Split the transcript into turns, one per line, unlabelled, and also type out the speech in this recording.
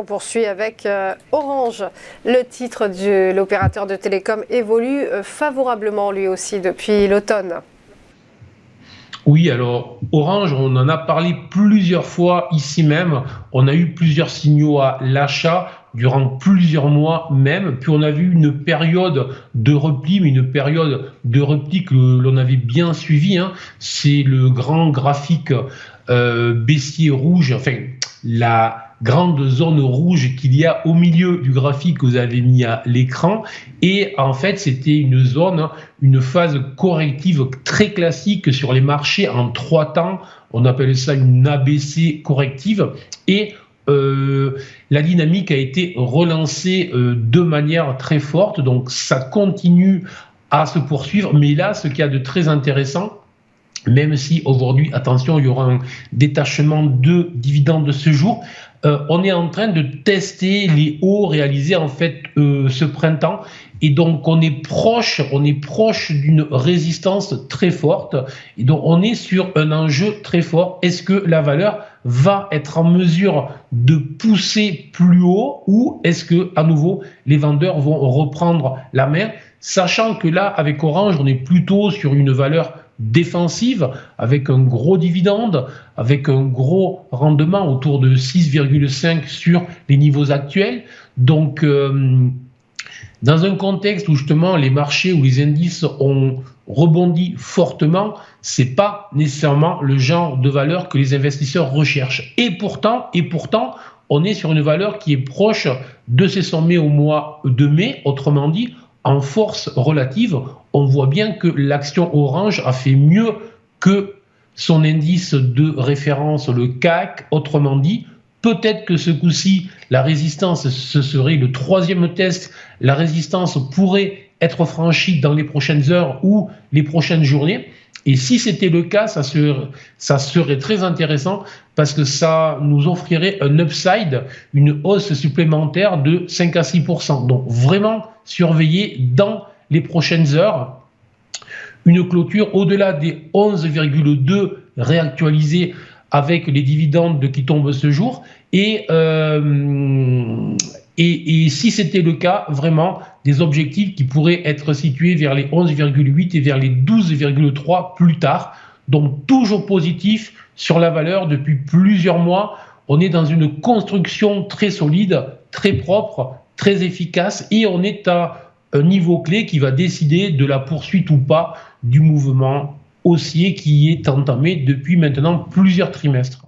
on poursuit avec Orange. Le titre de l'opérateur de télécom évolue favorablement lui aussi depuis l'automne.
Oui, alors Orange, on en a parlé plusieurs fois ici même. On a eu plusieurs signaux à l'achat durant plusieurs mois même. Puis on a vu une période de repli, mais une période de repli que l'on avait bien suivi, hein. C'est le grand graphique baissier rouge, enfin la grande zone rouge qu'il y a au milieu du graphique que vous avez mis à l'écran. Et en fait, c'était une zone, une phase corrective très classique sur les marchés en 3 temps. On appelle ça une ABC corrective. Et la dynamique a été relancée de manière très forte. Donc, ça continue à se poursuivre. Mais là, ce qu'il y a de très intéressant, même si aujourd'hui, attention, il y aura un détachement de dividendes de ce jour, on est en train de tester les hauts réalisés en fait ce printemps, et donc on est proche d'une résistance très forte, et donc on est sur un enjeu très fort. Est-ce que la valeur va être en mesure de pousser plus haut, ou est-ce que à nouveau les vendeurs vont reprendre la main, sachant que là avec Orange on est plutôt sur une valeur défensive, avec un gros dividende, avec un gros rendement autour de 6,5 sur les niveaux actuels. Donc, dans un contexte où justement les marchés ou les indices ont rebondi fortement, c'est pas nécessairement le genre de valeur que les investisseurs recherchent. Et pourtant, on est sur une valeur qui est proche de ses sommets au mois de mai, autrement dit, en force relative. On voit bien que l'action Orange a fait mieux que son indice de référence, le CAC. Autrement dit, peut-être que ce coup-ci, la résistance, ce serait le 3e test. La résistance pourrait être franchie dans les prochaines heures ou les prochaines journées. Et si c'était le cas, ça serait très intéressant, parce que ça nous offrirait un upside, une hausse supplémentaire de 5 à 6%. Donc vraiment surveiller dans les prochaines heures une clôture au-delà des 11,2 réactualisés avec les dividendes qui tombent ce jour. Et si c'était le cas, vraiment des objectifs qui pourraient être situés vers les 11,8 et vers les 12,3 plus tard. Donc toujours positif sur la valeur depuis plusieurs mois. On est dans une construction très solide, très propre, très efficace, et on est à un niveau clé qui va décider de la poursuite ou pas du mouvement haussier qui est entamé depuis maintenant plusieurs trimestres.